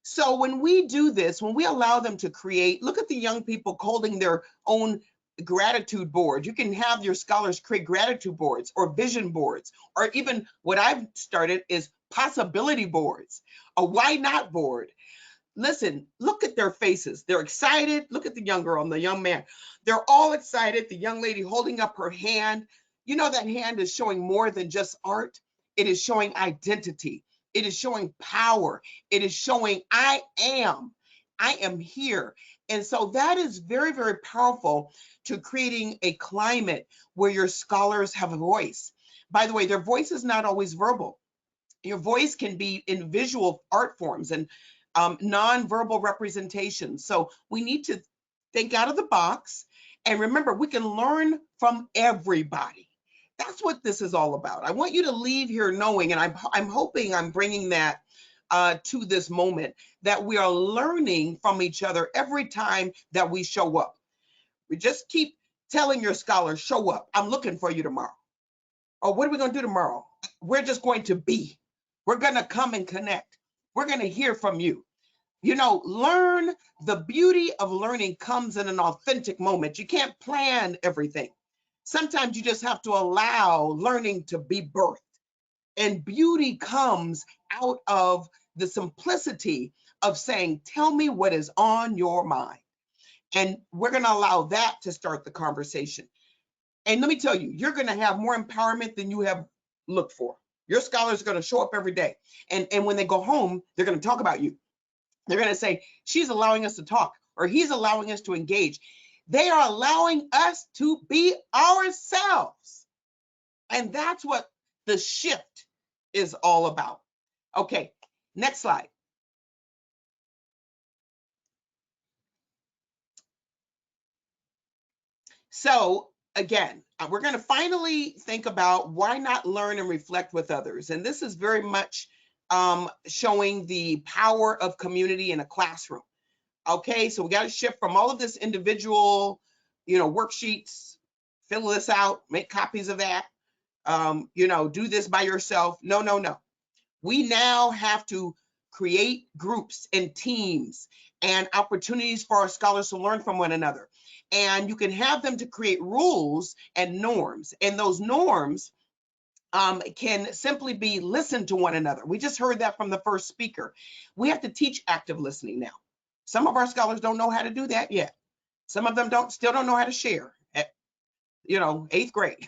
So when we do this, when we allow them to create, look at the young people holding their own gratitude board. You can have your scholars create gratitude boards or vision boards, or even what I've started is possibility boards, a why not board. Listen, look at their faces. They're excited. Look at the young girl and the young man. They're all excited. The young lady holding up her hand. You know, that hand is showing more than just art. It is showing identity. It is showing power. It is showing I am here. And so that is very, very powerful to creating a climate where your scholars have a voice. By the way, their voice is not always verbal. Your voice can be in visual art forms and non-verbal representation. So we need to think out of the box. And remember, we can learn from everybody. That's what this is all about. I want you to leave here knowing, and I'm hoping I'm bringing that to this moment, that we are learning from each other every time that we show up. We just keep telling your scholars, show up. I'm looking for you tomorrow. Or what are we going to do tomorrow? We're just going to be. We're going to come and connect. We're going to hear from you. You know, learn. The beauty of learning comes in an authentic moment. You can't plan everything. Sometimes you just have to allow learning to be birthed. And beauty comes out of the simplicity of saying, tell me what is on your mind. And we're going to allow that to start the conversation. And let me tell you, you're going to have more empowerment than you have looked for. Your scholars are going to show up every day. And when they go home, they're going to talk about you. They're going to say, she's allowing us to talk, or he's allowing us to engage. They are allowing us to be ourselves. And that's what the shift is all about. Okay, next slide. So again, we're going to finally think about why not learn and reflect with others. And this is very much showing the power of community in a classroom. Okay, so we got to shift from all of this individual, worksheets, fill this out, make copies of that, do this by yourself. No, no, no. We now have to create groups and teams and opportunities for our scholars to learn from one another. And you can have them to create rules and norms. And those norms can simply be listen to one another. We just heard that from the first speaker. We have to teach active listening now. Some of our scholars don't know how to do that yet. Some of them still don't know how to share at, 8th grade.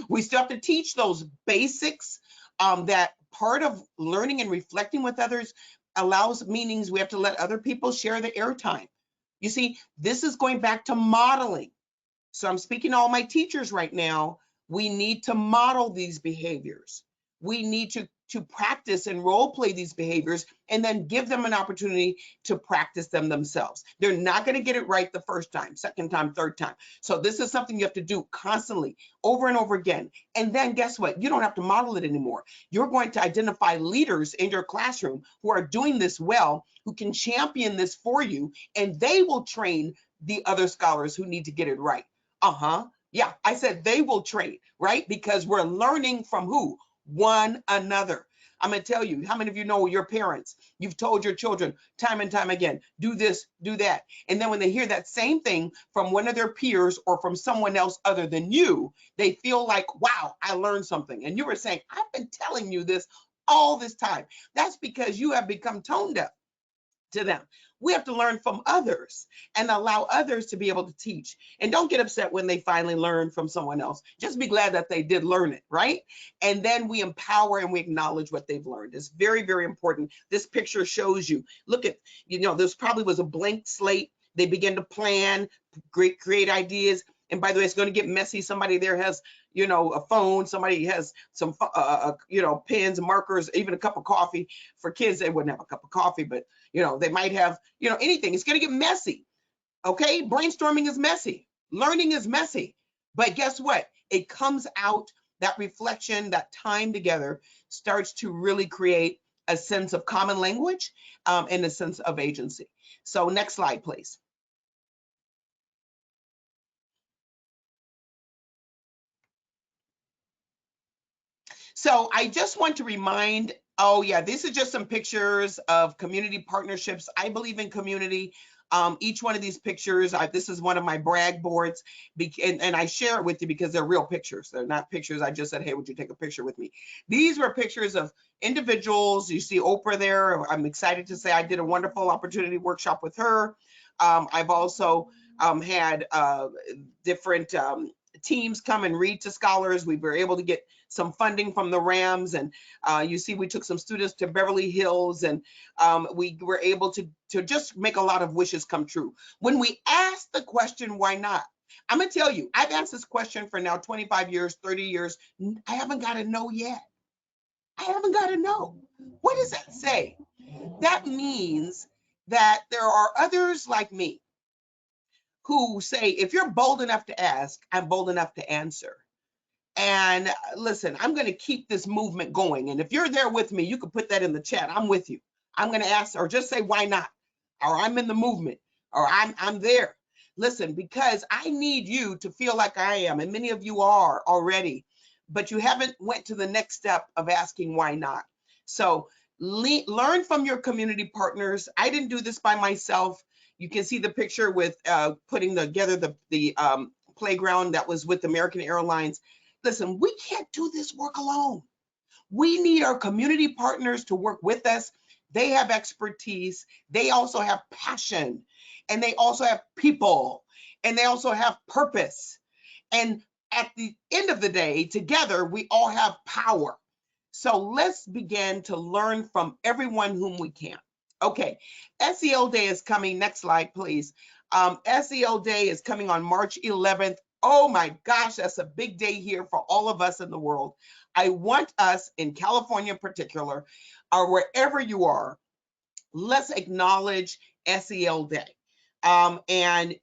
We still have to teach those basics. That part of learning and reflecting with others allows meanings. We have to let other people share the airtime. You see, this is going back to modeling. So I'm speaking to all my teachers right now. We need to model these behaviors. We need to practice and role play these behaviors and then give them an opportunity to practice them themselves. They're not going to get it right the first time, second time, third time. So this is something you have to do constantly, over and over again. And then guess what? You don't have to model it anymore. You're going to identify leaders in your classroom who are doing this well, who can champion this for you, and they will train the other scholars who need to get it right. Yeah, I said they will train, right? Because we're learning from who? One another. I'm going to tell you, how many of you know your parents? You've told your children time and time again, do this, do that. And then when they hear that same thing from one of their peers or from someone else other than you, they feel like, wow, I learned something. And you were saying, I've been telling you this all this time. That's because you have become tone deaf to them. We have to learn from others and allow others to be able to teach. And don't get upset when they finally learn from someone else. Just be glad that they did learn it, right? And then we empower and we acknowledge what they've learned. It's very, very important. This picture shows you, look at, this probably was a blank slate. They begin to plan, create ideas. And by the way, it's going to get messy. Somebody there has, a phone. Somebody has some, pens, markers, even a cup of coffee. For kids, they wouldn't have a cup of coffee, but, they might have, anything. It's going to get messy. Okay. Brainstorming is messy. Learning is messy. But guess what? It comes out, that reflection, that time together starts to really create a sense of common language and a sense of agency. So next slide, please. So I just want to remind, oh yeah, this is just some pictures of community partnerships. I believe in community. Each one of these pictures, this is one of my brag boards, and I share it with you because they're real pictures. They're not pictures I just said, hey, would you take a picture with me? These were pictures of individuals. You see Oprah there. I'm excited to say I did a wonderful opportunity workshop with her. I've also had different teams come and read to scholars. We were able to get some funding from the Rams, and you see we took some students to Beverly Hills, and we were able to just make a lot of wishes come true. When we asked the question, why not? I'm gonna tell you, I've asked this question for now 25 years, 30 years. I haven't got a no yet. I haven't got a no. What does that say? That means that there are others like me who say, if you're bold enough to ask, I'm bold enough to answer. And listen, I'm going to keep this movement going. And if you're there with me, you can put that in the chat. I'm with you. I'm going to ask, or just say, why not? Or I'm in the movement, or I'm there. Listen, because I need you to feel like I am, and many of you are already, but you haven't went to the next step of asking why not. So learn from your community partners. I didn't do this by myself. You can see the picture with putting together the playground that was with American Airlines. Listen, we can't do this work alone. We need our community partners to work with us. They have expertise. They also have passion, and they also have people, and they also have purpose. And at the end of the day, together, we all have power. So let's begin to learn from everyone whom we can. Okay, SEL Day is coming. Next slide, please. SEL Day is coming on March 11th. Oh my gosh, that's a big day here for all of us in the world. I want us in California in particular, or wherever you are, let's acknowledge SEL Day. And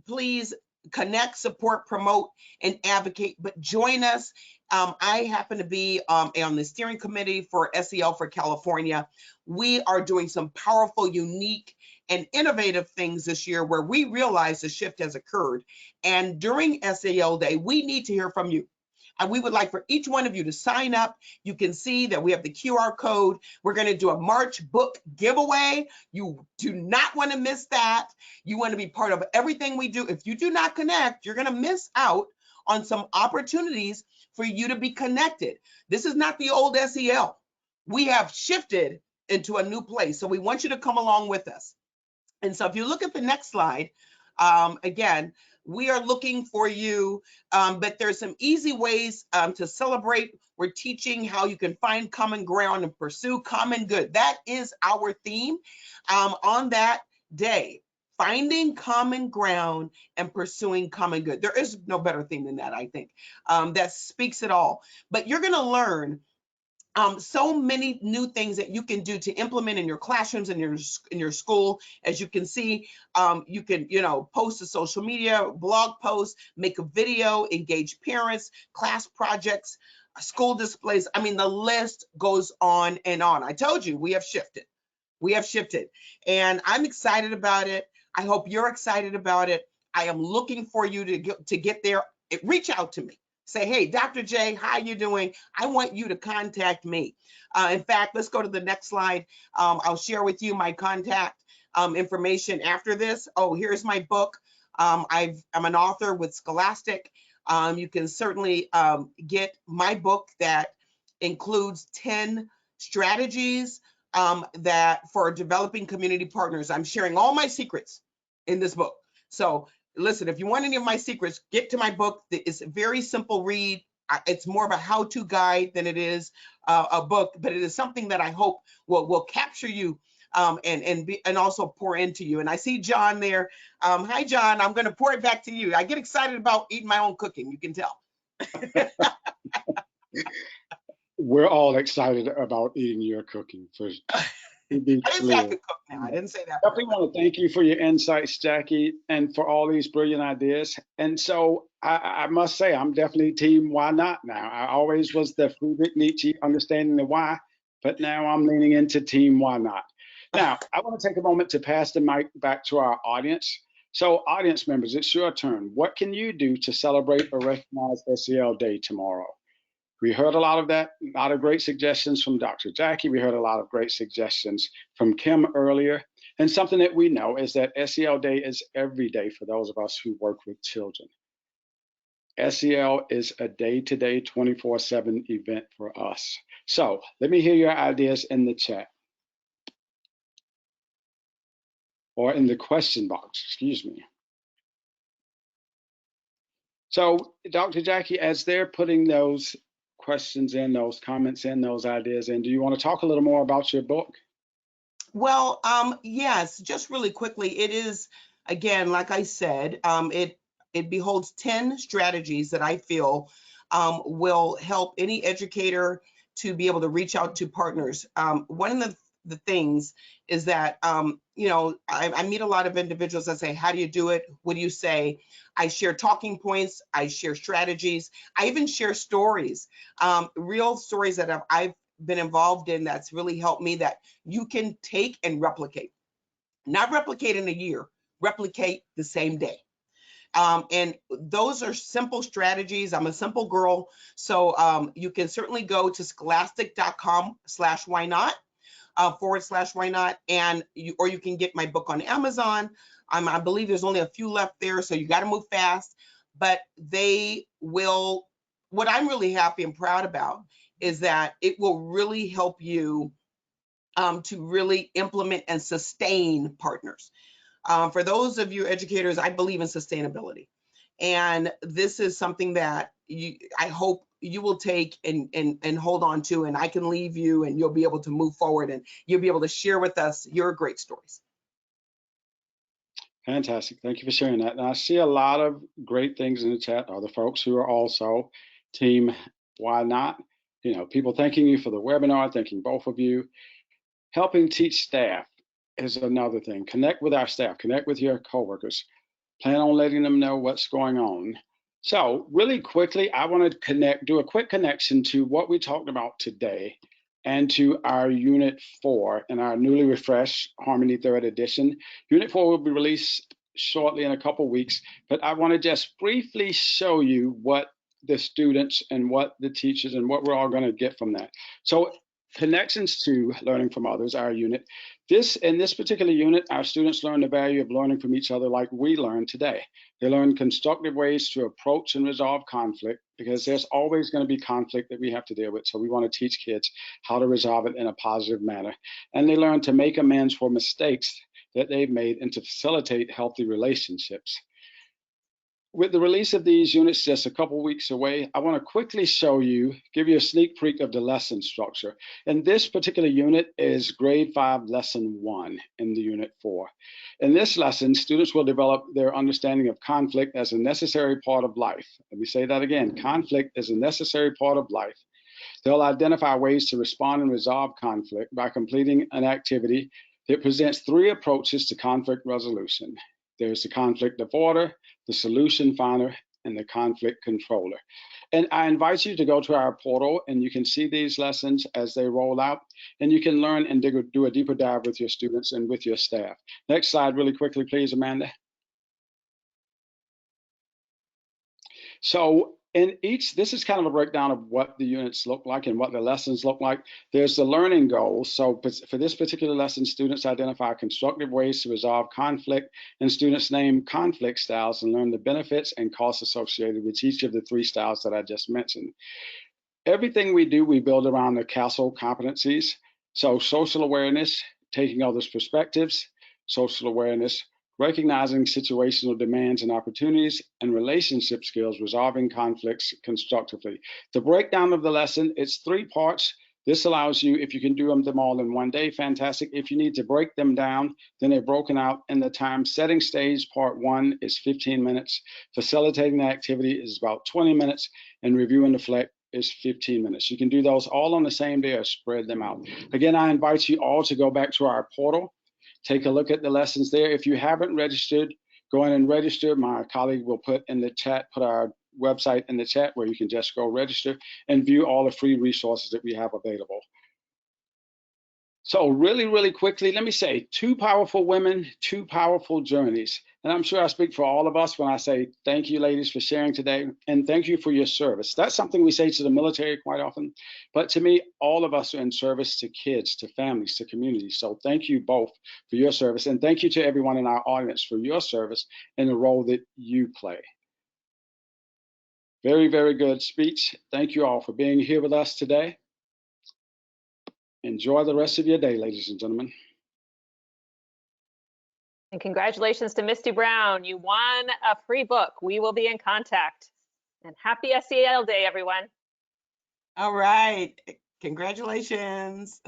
please connect, support, promote, and advocate, but join us. I happen to be on the steering committee for SEL for California. We are doing some powerful, unique, and innovative things this year where we realize the shift has occurred. And during SEL Day, we need to hear from you. And we would like for each one of you to sign up. You can see that we have the QR code. We're going to do a March book giveaway. You do not want to miss that. You want to be part of everything we do. If you do not connect, you're going to miss out on some opportunities for you to be connected. This is not the old SEL. We have shifted into a new place. So we want you to come along with us. And so if you look at the next slide, again, we are looking for you, but there's some easy ways to celebrate. We're teaching how you can find common ground and pursue common good. That is our theme on that day. Finding common ground and pursuing common good. There is no better theme than that, I think. That speaks it all. But you're going to learn so many new things that you can do to implement in your classrooms and in your school. As you can see, you can post to social media, blog posts, make a video, engage parents, class projects, school displays. I mean, the list goes on and on. I told you we have shifted. We have shifted, and I'm excited about it. I hope you're excited about it. I am looking for you to get there. Reach out to me. Say, hey, Dr. J, how you doing? I want you to contact me. In fact, let's go to the next slide. I'll share with you my contact information after this. Oh, here's my book. I'm an author with Scholastic. You can certainly get my book that includes 10 strategies that for developing community partners. I'm sharing all my secrets in this book. So listen, if you want any of my secrets, get to my book. It's a very simple read. It's more of a how-to guide than it is a book, but it is something that I hope will capture you and also pour into you. And I see John there. Hi, John. I'm going to pour it back to you. I get excited about eating my own cooking. You can tell. We're all excited about eating your cooking. For to be I didn't say I could cook now. I didn't say that. Definitely want to thank you for your insights, Jackie, and for all these brilliant ideas. And so I must say, I'm definitely team why not now. I always was the Friedrich Nietzsche understanding the why, but now I'm leaning into team why not. Now, I want to take a moment to pass the mic back to our audience. So audience members, it's your turn. What can you do to celebrate or recognize SEL Day tomorrow? We heard a lot of that, a lot of great suggestions from Dr. Jackie. We heard a lot of great suggestions from Kim earlier. And something that we know is that SEL Day is every day for those of us who work with children. SEL is a day-to-day 24/7 event for us. So let me hear your ideas in the chat or in the question box, excuse me. So Dr. Jackie, as they're putting those questions in, those comments in, those ideas in, do you want to talk a little more about your book? Well, yes, just really quickly, it is, again, like I said, it beholds 10 strategies that I feel will help any educator to be able to reach out to partners. One of the things is that, I meet a lot of individuals that say, how do you do it? What do you say? I share talking points. I share strategies. I even share stories, real stories that I've been involved in that's really helped me that you can take and replicate. Not replicate in a year, replicate the same day. And those are simple strategies. I'm a simple girl. So you can certainly go to scholastic.com/why not, /why not, and or you can get my book on Amazon. I believe there's only a few left there, so you got to move fast. But they will, what I'm really happy and proud about is that it will really help you to really implement and sustain partners. For those of you educators, I believe in sustainability. And this is something that I hope you will take and hold on to, and I can leave you and you'll be able to move forward and you'll be able to share with us your great stories. Fantastic. Thank you for sharing that. And I see a lot of great things in the chat. Other folks who are also team Why Not? You know, people thanking you for the webinar, thanking both of you. Helping teach staff is another thing. Connect with our staff, connect with your coworkers. Plan on letting them know what's going on. So really quickly, I want to do a quick connection to what we talked about today and to our Unit 4 in our newly refreshed Harmony 3rd edition. Unit 4 will be released shortly in a couple weeks, but I want to just briefly show you what the students and what the teachers and what we're all going to get from that. So connections to learning from others, our unit. In this particular unit, our students learn the value of learning from each other like we learn today. They learn constructive ways to approach and resolve conflict because there's always going to be conflict that we have to deal with. So we want to teach kids how to resolve it in a positive manner. And they learn to make amends for mistakes that they've made and to facilitate healthy relationships. With the release of these units just a couple weeks away, I want to quickly give you a sneak peek of the lesson structure. And this particular unit is grade 5, lesson 1 in the unit 4. In this lesson, students will develop their understanding of conflict as a necessary part of life. Let me say that again. Conflict is a necessary part of life. They'll identify ways to respond and resolve conflict by completing an activity that presents 3 approaches to conflict resolution. There's the conflict avoider, the solution finder, and the conflict controller. And I invite you to go to our portal and you can see these lessons as they roll out, and you can learn and do a deeper dive with your students and with your staff. Next slide really quickly, please, Amanda. So this is kind of a breakdown of what the units look like and what the lessons look like. There's the learning goals. So for this particular lesson, students identify constructive ways to resolve conflict, and students name conflict styles and learn the benefits and costs associated with each of the 3 styles that I just mentioned. Everything we do, we build around the CASEL competencies. So social awareness, taking others' perspectives, social awareness, recognizing situational demands and opportunities, and relationship skills, resolving conflicts constructively. The breakdown of the lesson, it's 3 parts. This allows you, if you can do them all in one day, fantastic. If you need to break them down, then they're broken out in the time. Setting stage, part 1 is 15 minutes. Facilitating the activity is about 20 minutes, and reviewing the flex is 15 minutes. You can do those all on the same day or spread them out. Again, I invite you all to go back to our portal. Take a look at the lessons there. If you haven't registered, go in and register. My colleague will put our website in the chat where you can just go register and view all the free resources that we have available. So really, really quickly, let me say 2 powerful women, 2 powerful journeys. And I'm sure I speak for all of us when I say thank you, ladies, for sharing today. And thank you for your service. That's something we say to the military quite often. But to me, all of us are in service to kids, to families, to communities. So thank you both for your service. And thank you to everyone in our audience for your service and the role that you play. Very, very good speech. Thank you all for being here with us today. Enjoy the rest of your day, ladies and gentlemen. And congratulations to Misty Brown. You won a free book. We will be in contact. And happy SEL Day, everyone. All right. Congratulations.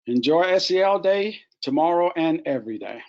Enjoy SEL Day tomorrow and every day.